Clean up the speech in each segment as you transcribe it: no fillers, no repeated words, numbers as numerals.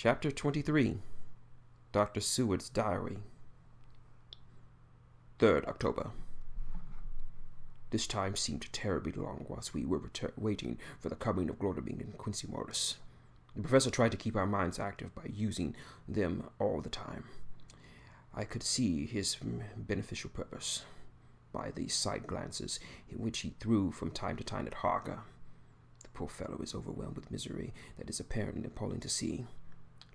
Chapter 23. Dr. Seward's Diary. 3rd October. This time seemed terribly long whilst we were waiting for the coming of glutamine and Quincy Morris. The professor tried to keep our minds active by using them all the time. I could see his beneficial purpose by the side glances which he threw from time to time at Harker. The poor fellow is overwhelmed with misery that is apparent and appalling to see.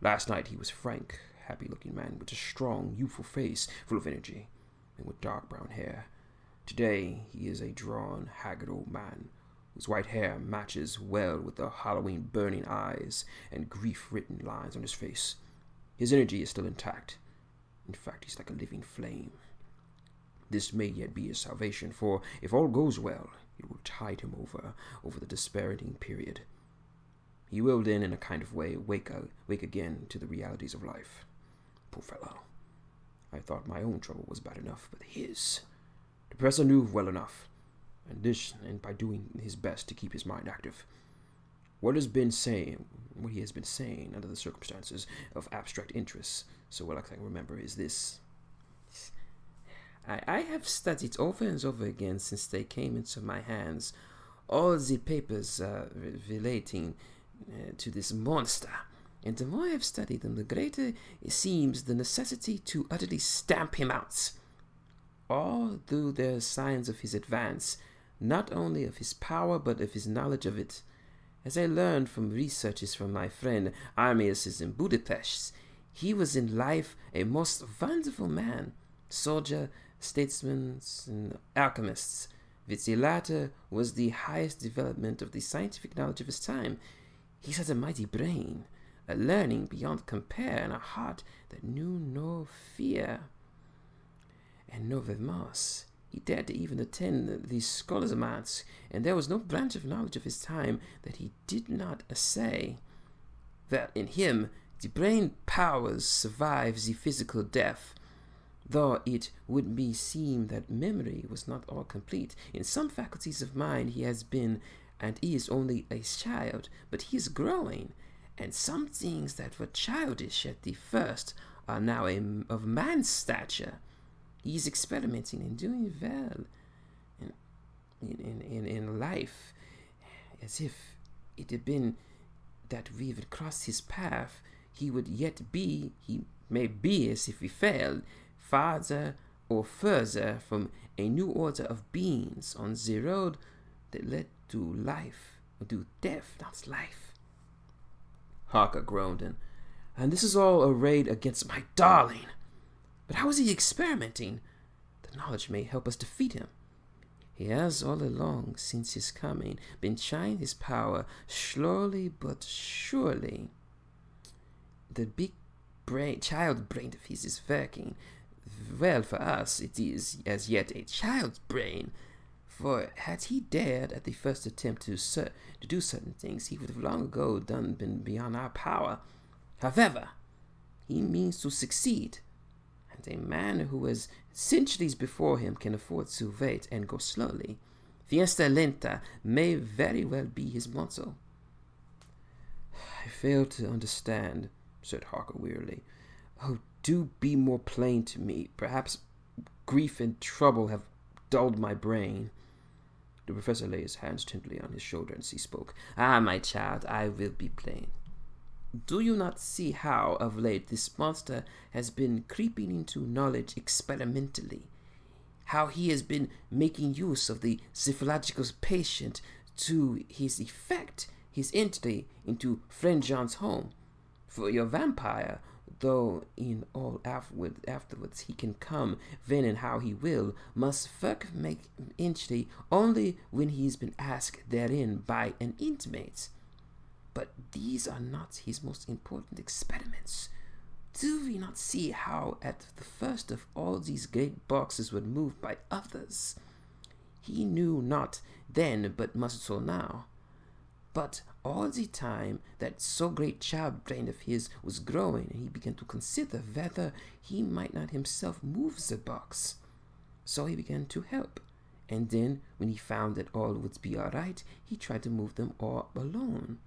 Last night he was a frank, happy-looking man with a strong, youthful face full of energy and with dark brown hair. Today he is a drawn, haggard old man whose white hair matches well with the Halloween burning eyes and grief-written lines on his face. His energy is still intact. In fact, he's like a living flame. This may yet be his salvation, for if all goes well, it will tide him over the despairing period. He will then, in a kind of way, wake again to the realities of life. Poor fellow. I thought my own trouble was bad enough, but his. The professor knew well enough, and by doing his best to keep his mind active. What he has been saying under the circumstances of abstract interest, so well as I can remember, is this. I have studied over and over again since they came into my hands all the papers relating to this monster, and the more I have studied them, the greater it seems the necessity to utterly stamp him out. Although there are signs of his advance, not only of his power, but of his knowledge of it. As I learned from researches from my friend Armias in Budapest, he was in life a most wonderful man, soldier, statesman, and alchemist, which the latter was the highest development of the scientific knowledge of his time. He had a mighty brain, a learning beyond compare, and a heart that knew no fear and no remorse. He dared to even attend the scholars' amounts, and there was no branch of knowledge of his time that he did not essay. That in him the brain powers survive the physical death, though it would seem that memory was not all complete. In some faculties of mind he has been and is only a child, but he is growing, and some things that were childish at the first are now of man's stature. He is experimenting and doing well in life, as if it had been that we would cross his path. He would yet be, he may be, as if we failed, farther or further from a new order of beings on the road that led to life, or to death, not life. Harker groaned, and this is all arrayed against my darling. But how is he experimenting? The knowledge may help us defeat him. He has all along, since his coming, been trying his power slowly but surely. The big child brain of his is working. Well, for us, it is as yet a child's brain. For had he dared at the first attempt to do certain things, he would have long ago been beyond our power. However, he means to succeed, and a man who has centuries before him can afford to wait and go slowly. Fiesta lenta may very well be his motto. I fail to understand, said Harker wearily. Oh, do be more plain to me. Perhaps grief and trouble have dulled my brain. The professor laid his hands gently on his shoulder as he spoke. Ah, my child, I will be plain. Do you not see how, of late, this monster has been creeping into knowledge experimentally? How he has been making use of the physiological patient to his effect, his entry into friend John's home? For your vampire, though in all afterwards he can come when and how he will, must first make entry only when he has been asked therein by an intimate. But these are not his most important experiments. Do we not see how at the first of all these great boxes were moved by others? He knew not then, but must so now. But all the time that so great child brain of his was growing, and he began to consider whether he might not himself move the box. So he began to help, and then, when he found that all would be all right, he tried to move them all alone.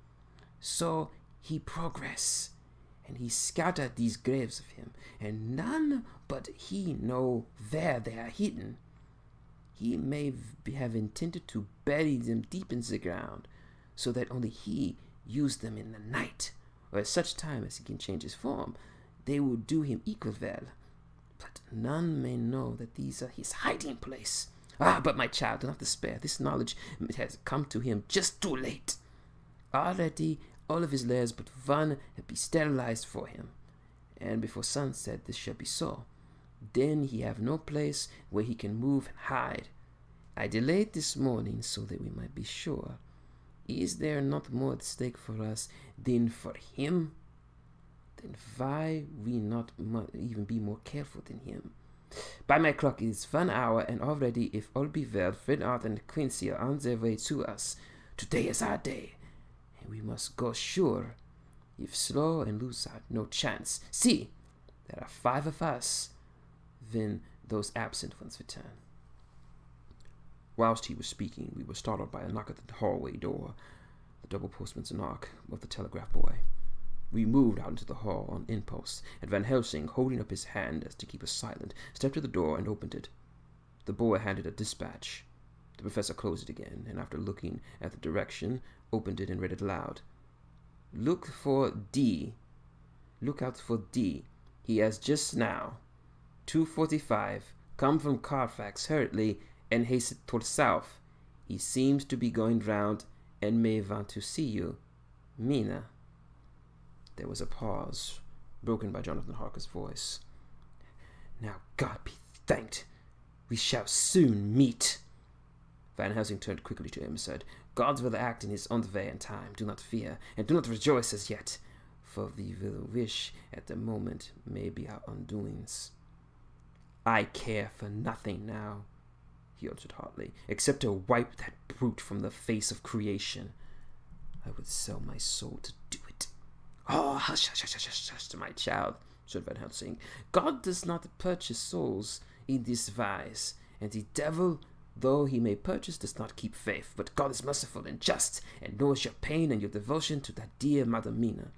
So he progressed, and he scattered these graves of him, and none but he know where they are hidden. He may have intended to bury them deep in the ground, so that only he use them in the night, or at such time as he can change his form. They will do him equal well, but none may know that these are his hiding place. Ah, but my child, do not despair. This knowledge has come to him just too late. Already all of his lairs but one have been sterilized for him, and before sunset this shall be so. Then he have no place where he can move and hide. I delayed this morning so that we might be sure. Is there not more at stake for us than for him? Then why we not even be more careful than him? By my clock it is 1 hour, and already, if all be well, Fred, Arthur, and Quincy are on their way to us. Today is our day, and we must go sure. If slow and lose out, no chance. See, there are 5 of us. Then those absent ones return. Whilst he was speaking, we were startled by a knock at the hallway door, the double postman's knock of the telegraph boy. We moved out into the hall on impulse, and Van Helsing, holding up his hand as to keep us silent, stepped to the door and opened it. The boy handed a dispatch. The professor closed it again, and after looking at the direction, opened it and read it aloud. Look for D. Look out for D. He has just now, 2:45, come from Carfax hurriedly and hastened toward south. He seems to be going round and may want to see you. Mina. There was a pause, broken by Jonathan Harker's voice. Now God be thanked. We shall soon meet. Van Helsing turned quickly to him and said, God will act in his own way and time. Do not fear, and do not rejoice as yet, for we will wish at the moment may be our undoings. I care for nothing now, he answered hotly, except to wipe that brute from the face of creation. I would sell my soul to do it. Oh, hush, hush, hush, hush, hush, my child, said Van Helsing. God does not purchase souls in this wise, and the devil, though he may purchase, does not keep faith. But God is merciful and just, and knows your pain and your devotion to that dear Mother Mina.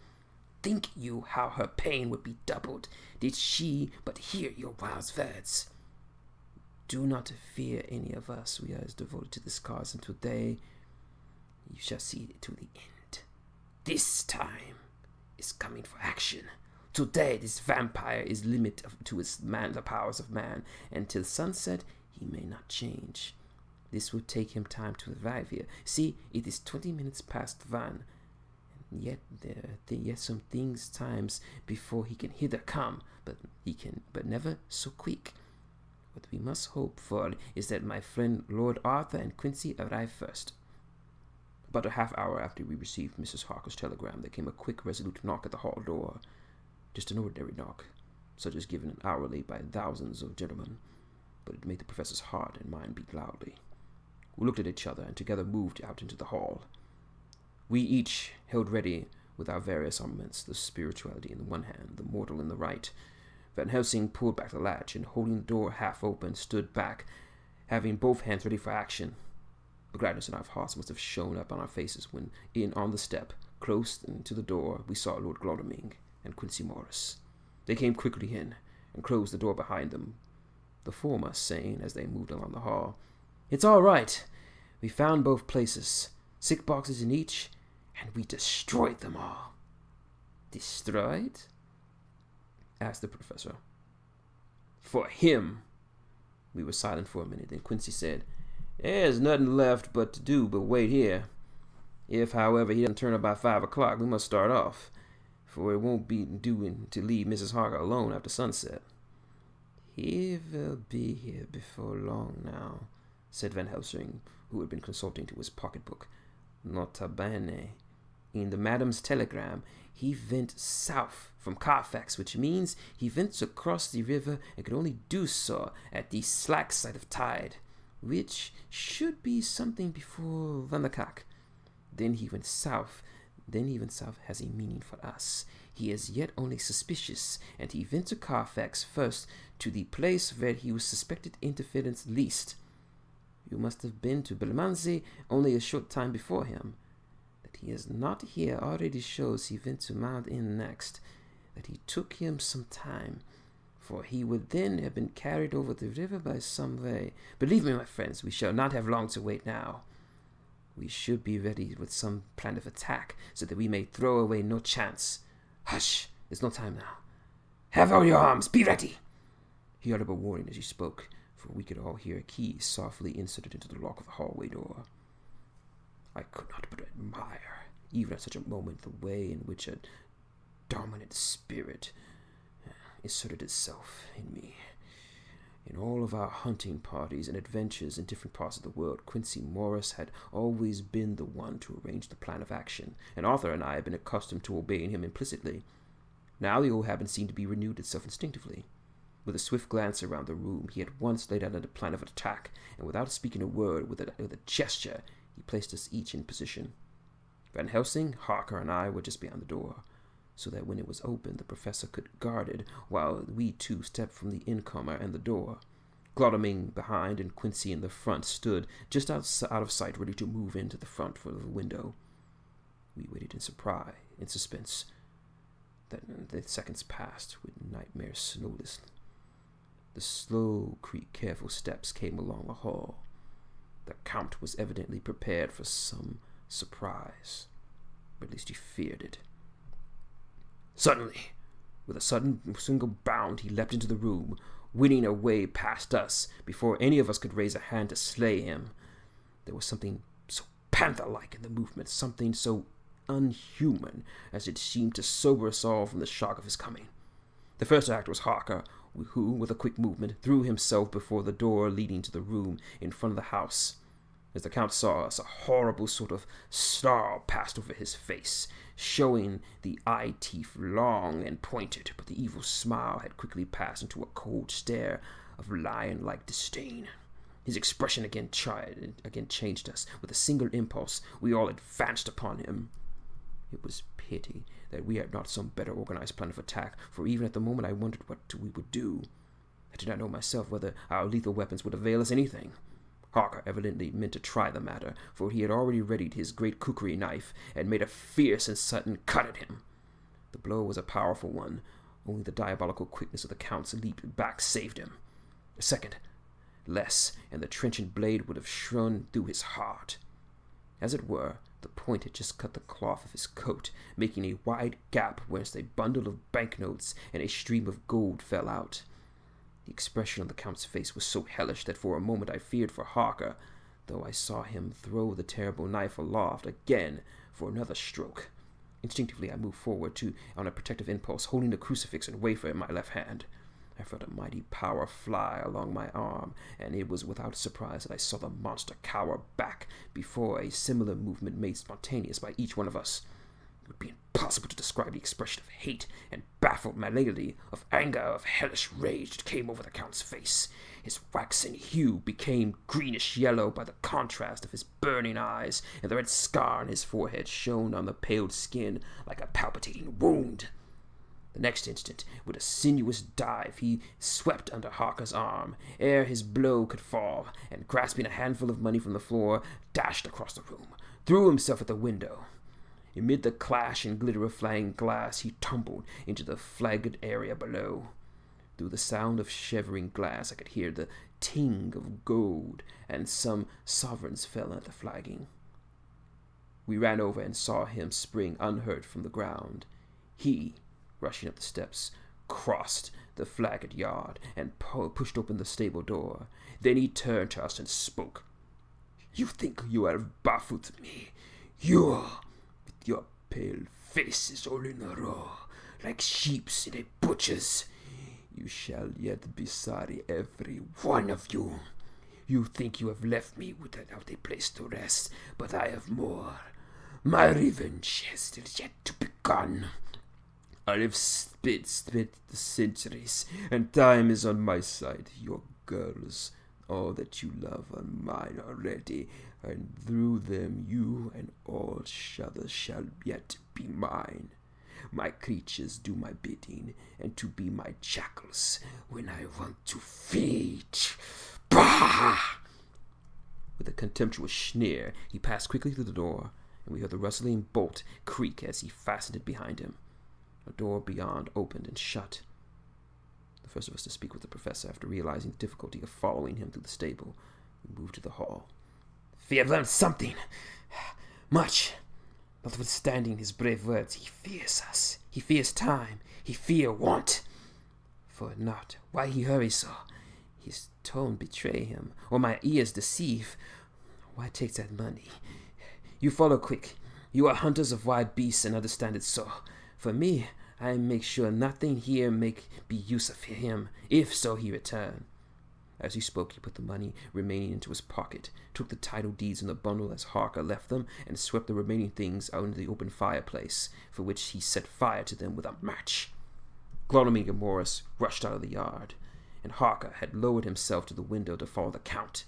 Think you how her pain would be doubled, did she but hear your wise words. Do not fear any of us. We are as devoted to this cause, and today you shall see it to the end. This time is coming for action. Today this vampire is limited to the powers of man, and till sunset he may not change. This will take him time to arrive here. See, it is 20 minutes past 1, and yet yet some times before he can hither come, but never so quick. What we must hope for is that my friend Lord Arthur and Quincy arrive first. About a half hour after we received Mrs. Harker's telegram, there came a quick, resolute knock at the hall door. Just an ordinary knock, such as given hourly by thousands of gentlemen, but it made the professor's heart and mind beat loudly. We looked at each other and together moved out into the hall. We each held ready with our various armaments, the spirituality in the one hand, the mortal in the right. Van Helsing pulled back the latch and, holding the door half open, stood back, having both hands ready for action. The gladness in our hearts must have shown up on our faces when, on the step, close to the door, we saw Lord Glodaming and Quincy Morris. They came quickly in and closed the door behind them, the former saying, as they moved along the hall, It's all right. We found both places, 6 boxes in each, and we destroyed them all. Destroyed? Asked the professor. For him. We were silent for a minute, then Quincy said, There's nothing left but to do but wait here. If, however, he doesn't turn up by 5 o'clock, we must start off, for it won't be doing to leave Mrs. Harker alone after sunset. He will be here before long now, said Van Helsing, who had been consulting to his pocketbook. Nota bene. In the madam's telegram, he went south from Carfax, which means he went across the river and could only do so at the slack side of tide, which should be something before 1 o'clock. Then he went south has a meaning for us. He is yet only suspicious, and he went to Carfax first, to the place where he was suspected interference least. You must have been to Belmanzi only a short time before him. That he is not here already shows he went to Mount Inn next. that he took him some time, for he would then have been carried over the river by some way. Believe me, my friends, we shall not have long to wait now. We should be ready with some plan of attack, so that we may throw away no chance. Hush! There's no time now. Have all your arms! Be ready! He uttered a warning as he spoke, for we could all hear a key softly inserted into the lock of the hallway door. I could not but admire, even at such a moment, the way in which a dominant spirit inserted itself in me. In all of our hunting parties and adventures in different parts of the world, Quincy Morris had always been the one to arrange the plan of action, and Arthur and I had been accustomed to obeying him implicitly. Now the old habit seemed to be renewed itself instinctively. With a swift glance around the room, he at once laid out a plan of attack, and without speaking a word, with a gesture, he placed us each in position. Van Helsing, Harker, and I were just beyond the door, so that when it was opened, the professor could guard it, while we two stepped from the incomer and the door. Glaudoming behind and Quincy in the front stood just out of sight, ready to move into the front for the window. We waited in surprise, in suspense. Then the seconds passed with nightmare slowness. The slow creak, careful steps came along the hall. The Count was evidently prepared for some surprise, or at least he feared it. Suddenly, with a single bound, he leapt into the room, winning a way past us before any of us could raise a hand to slay him. There was something so panther-like in the movement, something so unhuman as it seemed to sober us all from the shock of his coming. The first act was Harker, who, with a quick movement, threw himself before the door leading to the room in front of the house. As the Count saw us, a horrible sort of snarl passed over his face, showing the eye teeth long and pointed, but the evil smile had quickly passed into a cold stare of lion-like disdain. His expression again changed us. With a single impulse, we all advanced upon him. It was pity that we had not some better organized plan of attack, for even at the moment I wondered what we would do. I did not know myself whether our lethal weapons would avail us anything. Harker evidently meant to try the matter, for he had already readied his great kukri knife and made a fierce and sudden cut at him. The blow was a powerful one. Only the diabolical quickness of the Count's leap back saved him. A second, less, and the trenchant blade would have shone through his heart. As it were, the point had just cut the cloth of his coat, making a wide gap whence a bundle of banknotes and a stream of gold fell out. The expression on the Count's face was so hellish that for a moment I feared for Harker, though I saw him throw the terrible knife aloft again for another stroke. Instinctively I moved forward on a protective impulse, holding the crucifix and wafer in my left hand. I felt a mighty power fly along my arm, and it was without surprise that I saw the monster cower back before a similar movement made spontaneous by each one of us. It would be impossible to describe the expression of hate and baffled malignity, of anger, of hellish rage that came over the Count's face. His waxen hue became greenish-yellow by the contrast of his burning eyes, and the red scar on his forehead shone on the paled skin like a palpitating wound. The next instant, with a sinuous dive, he swept under Harker's arm, ere his blow could fall, and grasping a handful of money from the floor, dashed across the room, threw himself at the window. Amid the clash and glitter of flying glass, he tumbled into the flagged area below. Through the sound of shivering glass, I could hear the ting of gold, and some sovereigns fell at the flagging. We ran over and saw him spring unhurt from the ground. He, rushing up the steps, crossed the flagged yard, and pushed open the stable door. Then he turned to us and spoke. "You think you have baffled me? You, with your pale faces all in a row, like sheeps in a butcher's. You shall yet be sorry, every one of you. You think you have left me without a place to rest, but I have more. My revenge has yet to begun. I have spent the centuries, and time is on my side. Your girls, all that you love, are mine already, and through them you and all others shall yet be mine. My creatures do my bidding, and to be my jackals when I want to feed. Bah!" With a contemptuous sneer, he passed quickly through the door, and we heard the rustling bolt creak as he fastened it behind him. A door beyond opened and shut. The first of us to speak was the professor. After realizing the difficulty of following him through the stable, we moved to the hall. "We have learned something. Much. Notwithstanding his brave words, he fears us. He fears time. He fear want. For not why he hurries so. His tone betray him, or my ears deceive. Why takes that money? You follow quick. You are hunters of wild beasts and understand it so. For me, I make sure nothing here make be use of him, if so he return." As he spoke, he put the money remaining into his pocket, took the title deeds in the bundle as Harker left them, and swept the remaining things out into the open fireplace, for which he set fire to them with a match. Glowing and Morris rushed out of the yard, and Harker had lowered himself to the window to follow the Count.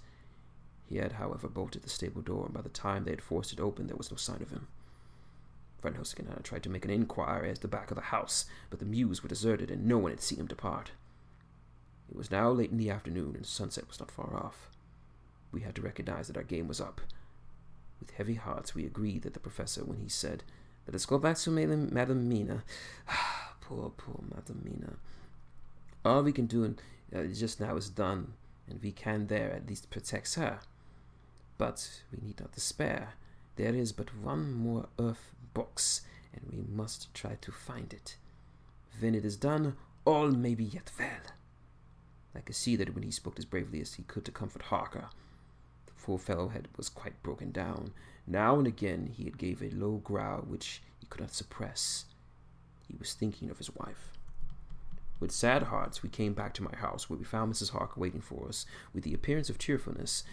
He had, however, bolted the stable door, and by the time they had forced it open, there was no sign of him. Van Hosken and I tried to make an inquiry as to the back of the house, but the mews were deserted, and no one had seen him depart. It was now late in the afternoon, and sunset was not far off. We had to recognize that our game was up. With heavy hearts, we agreed that the professor, when he said, "Let us go back to Madame Mina." Poor Madame Mina. All we can do just now is done, and we can there at least protect her. But we need not despair. There is but one more earth box, and we must try to find it. When it is done, all may be yet well. I could see that when he spoke as bravely as he could to comfort Harker, the poor fellow was quite broken down. Now and again he had gave a low growl which he could not suppress. He was thinking of his wife. With sad hearts, we came back to my house, where we found Mrs. Harker waiting for us, with the appearance of cheerfulness,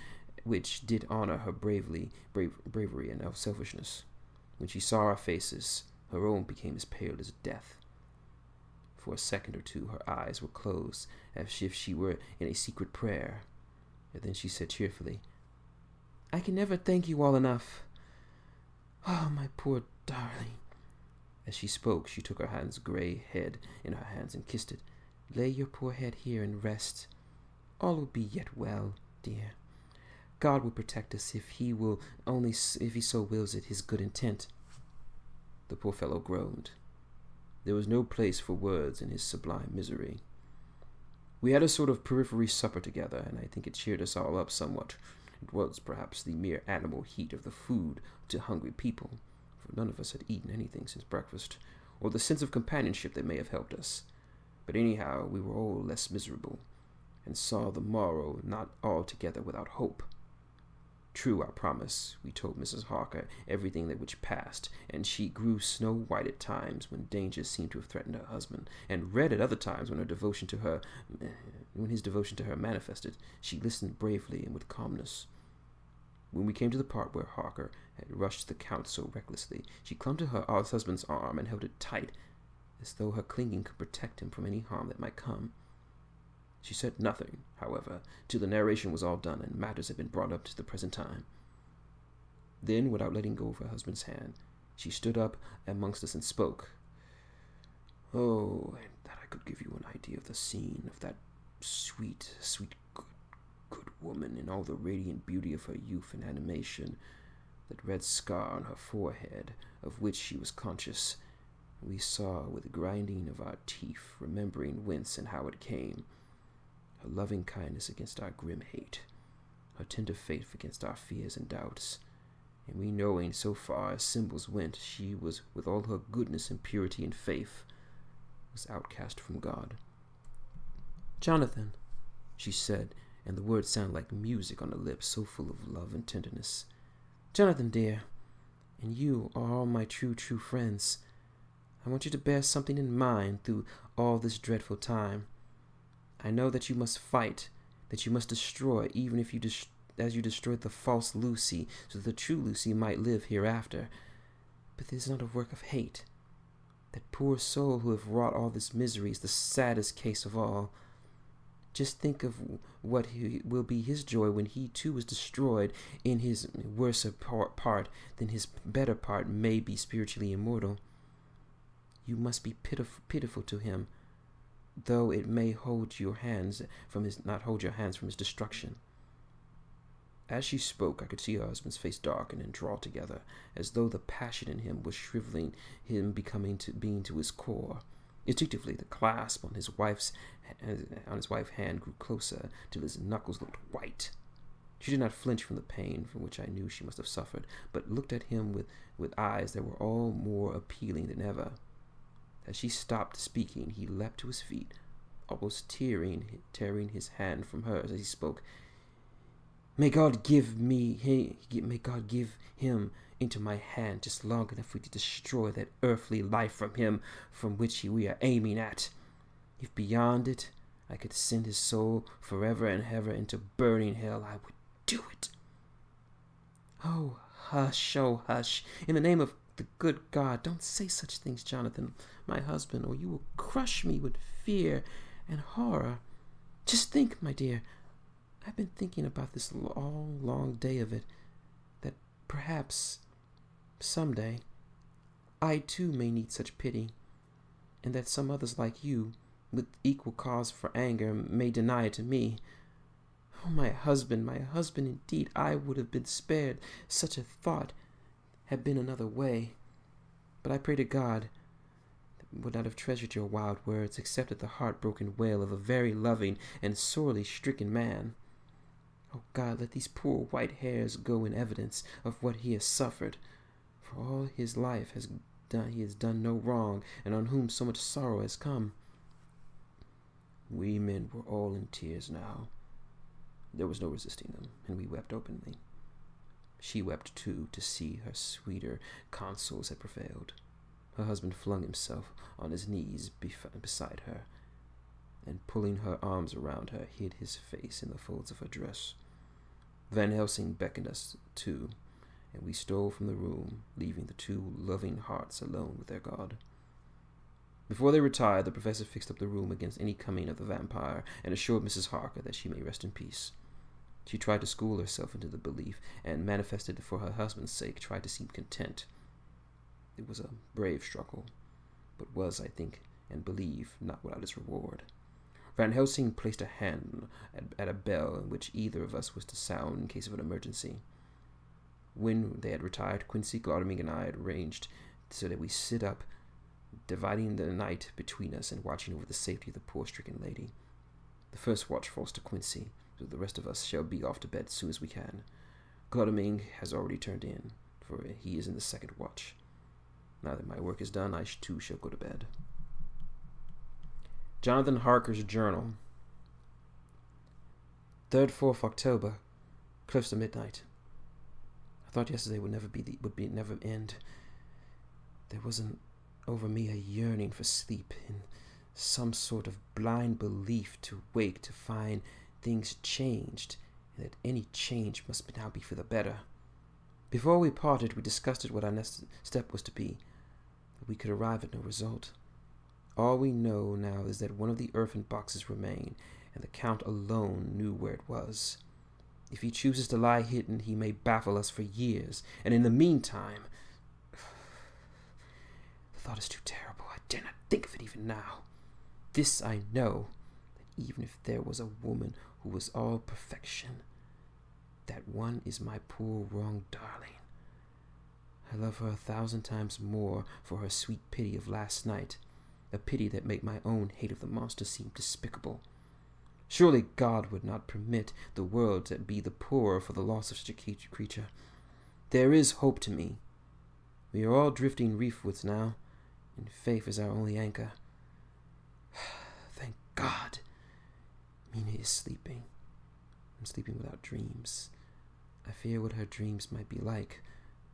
which did honor her bravery and unselfishness. When she saw our faces, her own became as pale as death. For a second or two, her eyes were closed, as if she were in a secret prayer. And then she said cheerfully, "I can never thank you all enough. Oh, my poor darling." As she spoke, she took her hand's gray head in her hands and kissed it. "Lay your poor head here and rest. All will be yet well, dear. God will protect us if he so wills it, his good intent." The poor fellow groaned. There was no place for words in his sublime misery. We had a sort of periphery supper together, and I think it cheered us all up somewhat. It was perhaps the mere animal heat of the food to hungry people, for none of us had eaten anything since breakfast, or the sense of companionship that may have helped us. But anyhow, we were all less miserable, and saw the morrow not altogether without hope. True, I promise, we told Mrs. Harker everything that which passed, and she grew snow-white at times when danger seemed to have threatened her husband, and red at other times when his devotion to her manifested. She listened bravely and with calmness. When we came to the part where Harker had rushed the Count so recklessly, she clung to her husband's arm and held it tight, as though her clinging could protect him from any harm that might come. She said nothing, however, till the narration was all done and matters had been brought up to the present time. Then, without letting go of her husband's hand, she stood up amongst us and spoke. "Oh, that I could give you an idea of the scene, of that sweet, good woman in all the radiant beauty of her youth and animation, that red scar on her forehead, of which she was conscious. We saw with grinding of our teeth, remembering whence and how it came, her loving kindness against our grim hate, her tender faith against our fears and doubts, and we knowing so far as symbols went, she was, with all her goodness and purity and faith, was outcast from God. "Jonathan," she said, and the words sounded like music on her lips, so full of love and tenderness. "Jonathan, dear, and you are all my true friends. I want you to bear something in mind through all this dreadful time. I know that you must fight, that you must destroy, even if as you destroyed the false Lucy, so that the true Lucy might live hereafter. But this is not a work of hate. That poor soul who have wrought all this misery is the saddest case of all. Just think of what will be his joy when he too is destroyed in his worser part, then his better part may be spiritually immortal. You must be pitiful to him, though it may not hold your hands from his destruction. As she spoke, I could see her husband's face darken and draw together, as though the passion in him was shriveling him, becoming to being to his core. Instinctively, the clasp on his wife's hand grew closer, till his knuckles looked white. She did not flinch from the pain from which I knew she must have suffered, but looked at him with eyes that were all more appealing than ever. As she stopped speaking, he leapt to his feet, almost tearing his hand from hers as he spoke. May God give him into my hand just long enough for me to destroy that earthly life from him from which we are aiming at. If beyond it I could send his soul forever and ever into burning hell, I would do it. Oh, hush, in the name of the good God, don't say such things, Jonathan, my husband, or you will crush me with fear and horror. Just think, my dear, I've been thinking about this long day of it, that perhaps someday I too may need such pity, and that some others like you, with equal cause for anger, may deny it to me. Oh, my husband, indeed, I would have been spared such a thought had been another way. But I pray to God that would not have treasured your wild words, except at the heartbroken wail of a very loving and sorely stricken man. Oh God, let these poor white hairs go in evidence of what he has suffered. For all his life he has done no wrong, and on whom so much sorrow has come. We men were all in tears now. There was no resisting them, and we wept openly. She wept too, to see her sweeter consoles had prevailed. Her husband flung himself on his knees beside her, and pulling her arms around her, hid his face in the folds of her dress. Van Helsing beckoned us too, and we stole from the room, leaving the two loving hearts alone with their God. Before they retired, the professor fixed up the room against any coming of the vampire, and assured Mrs. Harker that she may rest in peace. She tried to school herself into the belief, and manifested for her husband's sake, tried to seem content. It was a brave struggle, but was, I think, and believe, not without its reward. Van Helsing placed a hand at a bell in which either of us was to sound in case of an emergency. When they had retired, Quincy, Glaudoming, and I had arranged so that we sit up, dividing the night between us and watching over the safety of the poor stricken lady. The first watch falls to Quincy, so the rest of us shall be off to bed as soon as we can. Glaudoming has already turned in, for he is in the second watch. Now that my work is done, I too shall go to bed. Jonathan Harker's journal. 3rd, 4th October, close to midnight. I thought yesterday would never end. There wasn't over me a yearning for sleep, in some sort of blind belief to wake to find things changed, and that any change must now be for the better. Before we parted, we discussed what our next step was to be, but we could arrive at no result. All we know now is that one of the earthen boxes remained, and the Count alone knew where it was. If he chooses to lie hidden, he may baffle us for years, and in the meantime... The thought is too terrible. I dare not think of it even now. This I know, that even if there was a woman who was all perfection, that one is my poor wronged darling. I love her 1,000 times more for her sweet pity of last night, a pity that made my own hate of the monster seem despicable. Surely God would not permit the world to be the poorer for the loss of such a creature. There is hope to me. We are all drifting reefwards now, and faith is our only anchor. Thank God. Mina is sleeping. I'm sleeping without dreams. I fear what her dreams might be like,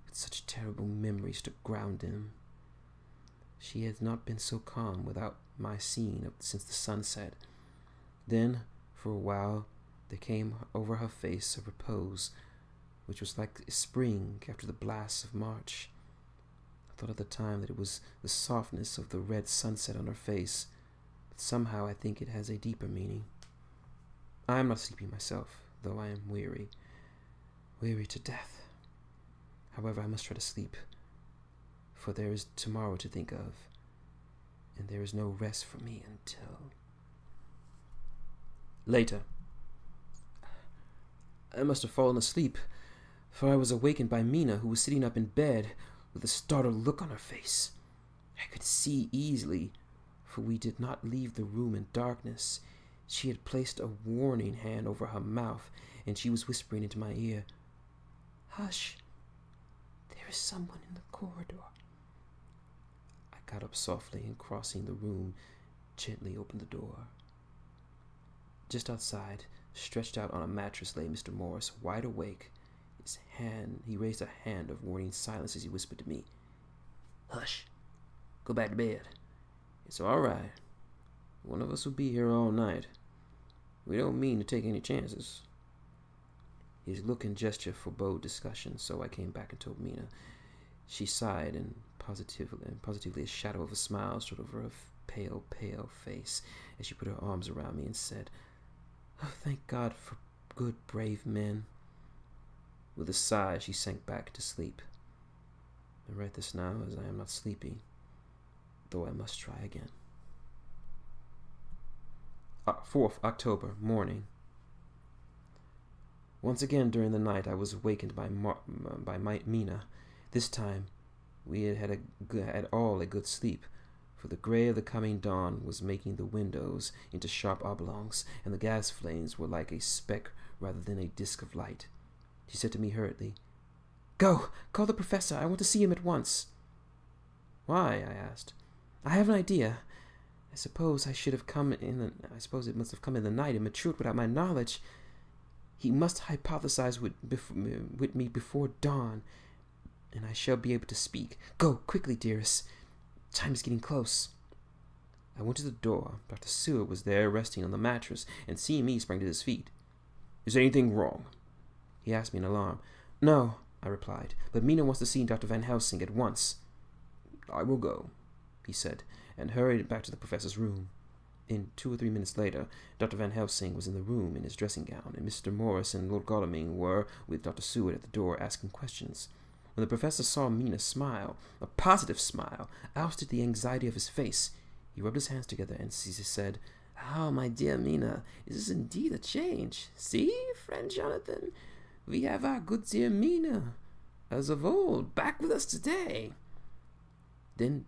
with such terrible memories to ground them. She has not been so calm without my seeing since the sunset. Then, for a while, there came over her face a repose, which was like spring after the blasts of March. I thought at the time that it was the softness of the red sunset on her face, but somehow I think it has a deeper meaning. I am not sleepy myself, though I am weary to death. However, I must try to sleep, for there is tomorrow to think of, and there is no rest for me until... Later. I must have fallen asleep, for I was awakened by Mina, who was sitting up in bed with a startled look on her face. I could see easily, for we did not leave the room in darkness. She had placed a warning hand over her mouth, and she was whispering into my ear, "Hush, there is someone in the corridor." I got up softly and, crossing the room, gently opened the door. Just outside, stretched out on a mattress, lay Mr. Morris, wide awake. He raised a hand of warning silence as he whispered to me, "Hush, go back to bed. It's all right. One of us will be here all night. We don't mean to take any chances." His look and gesture forebode discussion, so I came back and told Mina. She sighed, and positively a shadow of a smile strode over her pale face as she put her arms around me and said, "Oh, thank God for good, brave men." With a sigh, she sank back to sleep. I write this now as I am not sleepy, though I must try again. 4th October, morning. Once again during the night I was awakened by Mina. This time we had a good sleep, for the gray of the coming dawn was making the windows into sharp oblongs, and the gas flames were like a speck rather than a disk of light. She said to me hurriedly, "Go, call the professor. I want to see him at once." "Why?" I asked. "I have an idea. I suppose it must have come in the night and matured without my knowledge. He must hypothesize with me before dawn, and I shall be able to speak. Go, quickly, dearest. Time is getting close." I went to the door. Dr. Seward was there, resting on the mattress, and seeing me, sprang to his feet. "Is anything wrong?" he asked me in alarm. "No," I replied, "but Mina wants to see Dr. Van Helsing at once." "I will go," he said, and hurried back to the professor's room. In 2 or 3 minutes later, Dr. Van Helsing was in the room in his dressing gown, and Mr. Morris and Lord Godalming were, with Dr. Seward at the door, asking questions. When the professor saw Mina smile, a positive smile, ousted the anxiety of his face. He rubbed his hands together and said, "Ah, my dear Mina, this is indeed a change. See, friend Jonathan, we have our good dear Mina, as of old, back with us today." Then,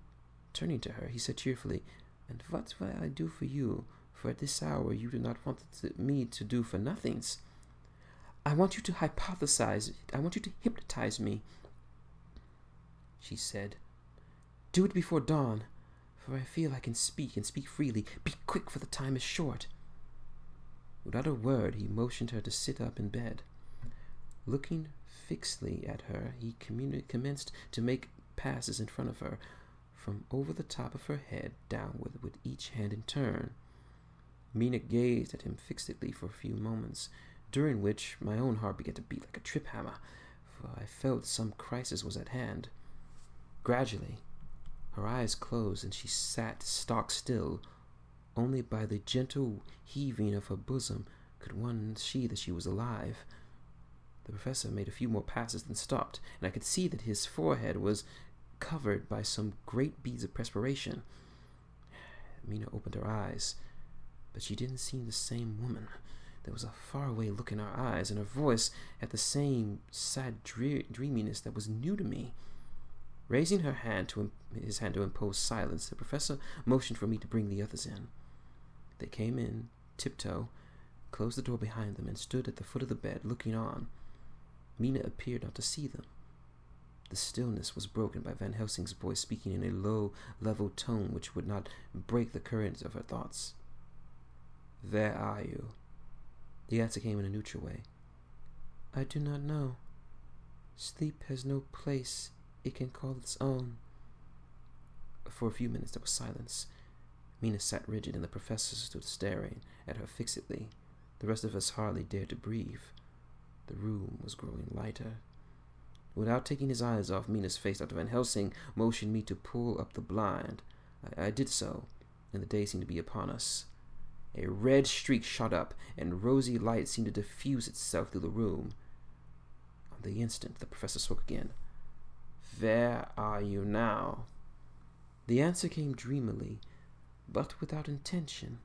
turning to her, he said cheerfully, "And what will I do for you? For at this hour you do not want me to do for nothings. I want you to hypothesize. I want you to hypnotize me." She said, "Do it before dawn, for I feel I can speak and speak freely. Be quick, for the time is short." Without a word, he motioned her to sit up in bed. Looking fixedly at her, he commenced to make passes in front of her, from over the top of her head downward, with each hand in turn. Mina gazed at him fixedly for a few moments, during which my own heart began to beat like a trip hammer, for I felt some crisis was at hand. Gradually, her eyes closed, and she sat stock still. Only by the gentle heaving of her bosom could one see that she was alive. The professor made a few more passes, then stopped, and I could see that his forehead was covered by some great beads of perspiration. Mina opened her eyes, but she didn't seem the same woman. There was a faraway look in her eyes, and her voice had the same sad dreaminess that was new to me. Raising his hand to impose silence, the professor motioned for me to bring the others in. They came in, tiptoe, closed the door behind them, and stood at the foot of the bed, looking on. Mina appeared not to see them. The stillness was broken by Van Helsing's voice, speaking in a low, level tone which would not break the current of her thoughts. "Where are you?" The answer came in a neutral way. "I do not know. Sleep has no place it can call its own." For a few minutes there was silence. Mina sat rigid, and the professor stood staring at her fixedly. The rest of us hardly dared to breathe. The room was growing lighter. Without taking his eyes off Mina's face, Dr. Van Helsing motioned me to pull up the blind. I did so, and the day seemed to be upon us. A red streak shot up, and rosy light seemed to diffuse itself through the room. On the instant, the professor spoke again. "Where are you now?" The answer came dreamily, but without intention.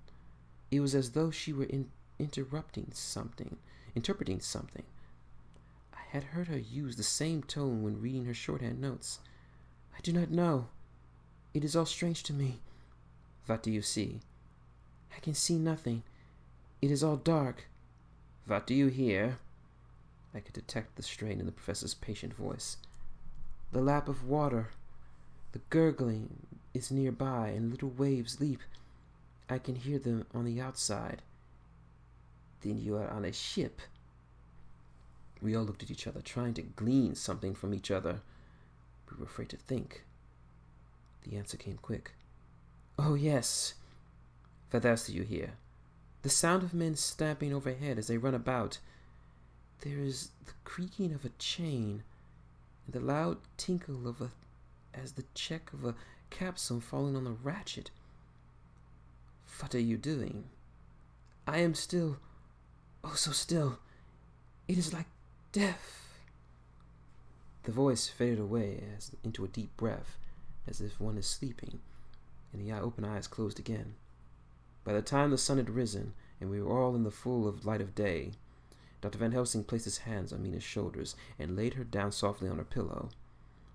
It was as though she were interpreting something. had heard her use the same tone when reading her shorthand notes. "I do not know. It is all strange to me." "What do you see?" "I can see nothing. It is all dark." "What do you hear?" I could detect the strain in the professor's patient voice. "The lap of water. The gurgling is nearby, and little waves leap. I can hear them on the outside." "Then you are on a ship." We all looked at each other, trying to glean something from each other. We were afraid to think. The answer came quick. "Oh, yes." "What else do you hear?" "The sound of men stamping overhead as they run about. There is the creaking of a chain, and the loud tinkle as the check of a capsule falling on the ratchet." "What are you doing?" "I am still. Oh, so still. It is like death." The voice faded away into a deep breath, as if one is sleeping, and the open eyes closed again. By the time the sun had risen, and we were all in the full light of day, Dr. Van Helsing placed his hands on Mina's shoulders and laid her down softly on her pillow.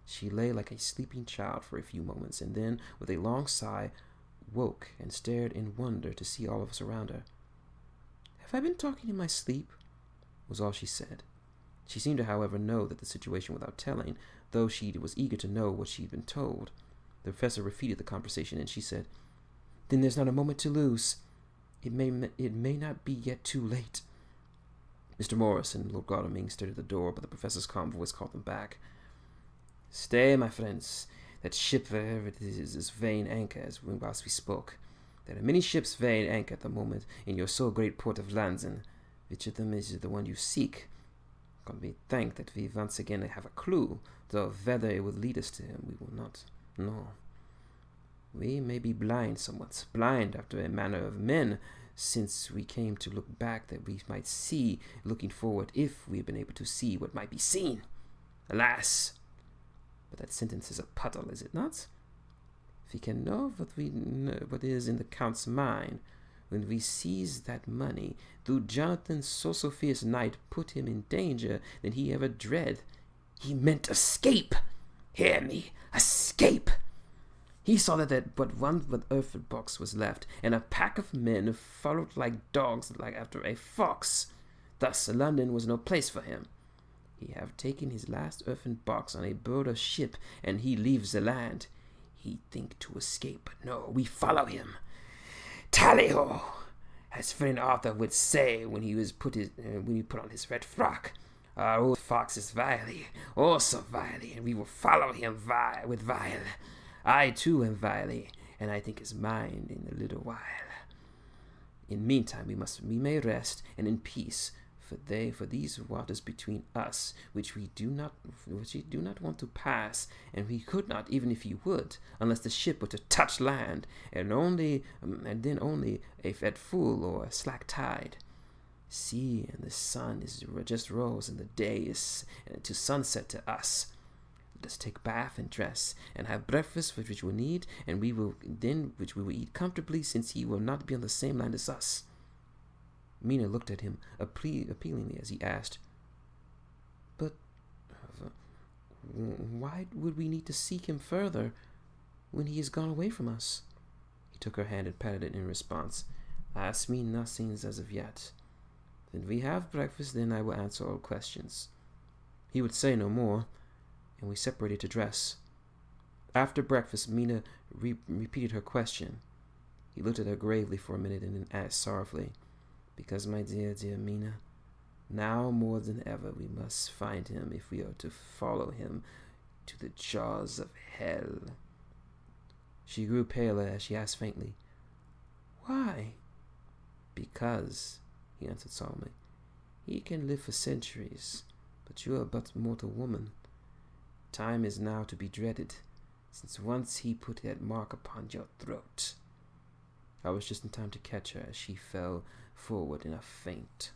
She lay like a sleeping child for a few moments, and then, with a long sigh, woke and stared in wonder to see all of us around her. "Have I been talking in my sleep?" was all she said. She seemed to, however, know the situation without telling, though she was eager to know what she had been told. The professor repeated the conversation, and she said, "Then there's not a moment to lose. It may not be yet too late." Mr. Morris and Lord Godalming stood at the door, but the professor's calm voice called them back. "Stay, my friends. That ship, wherever it is weighing anchor as whilst we spoke. There are many ships weighing anchor at the moment in your so great port of Lanzen. Which of them is the one you seek? God be thanked that we once again have a clue, though whether it will lead us to him we will not know. We may be blind somewhat, blind after a manner of men, since we came to look back that we might see, looking forward if we had been able to see what might be seen. Alas! But that sentence is a puddle, is it not? If we can know what is in the Count's mind, when we seized that money, though Jonathan Sosophia's knight put him in danger than he ever dread, he meant escape. Hear me, escape. He saw that but one earthen box was left, and a pack of men followed like dogs after a fox. Thus London was no place for him. He have taken his last earthen box on a board of ship, and he leaves the land. He think to escape, but no, we follow him. Tally-ho! As friend Arthur would say when he put on his red frock. Our old fox is wily, oh so wily, and we will follow him with wile. I too am wily, and I think is mine in a little while. In meantime we may rest and in peace, for these waters between us, which we do not want to pass, and we could not, even if you would, unless the ship were to touch land, and then only at full or slack tide. See, and the sun is just rose, and the day is to sunset to us. Let us take bath and dress, and have breakfast, which we will need, and we will eat comfortably, since he will not be on the same land as us." Mina looked at him appealingly as he asked, "But why would we need to seek him further when he has gone away from us?" He took her hand and patted it in response. "Ask me nothing as of yet. When we have breakfast, then I will answer all questions." He would say no more, and we separated to dress. After breakfast, Mina repeated her question. He looked at her gravely for a minute and then asked sorrowfully, "Because, my dear Mina, now more than ever we must find him if we are to follow him to the jaws of hell." She grew paler as she asked faintly, "Why?" "Because," he answered solemnly, "he can live for centuries, but you are but a mortal woman. Time is now to be dreaded, since once he put that mark upon your throat." I was just in time to catch her as she fell forward in a faint.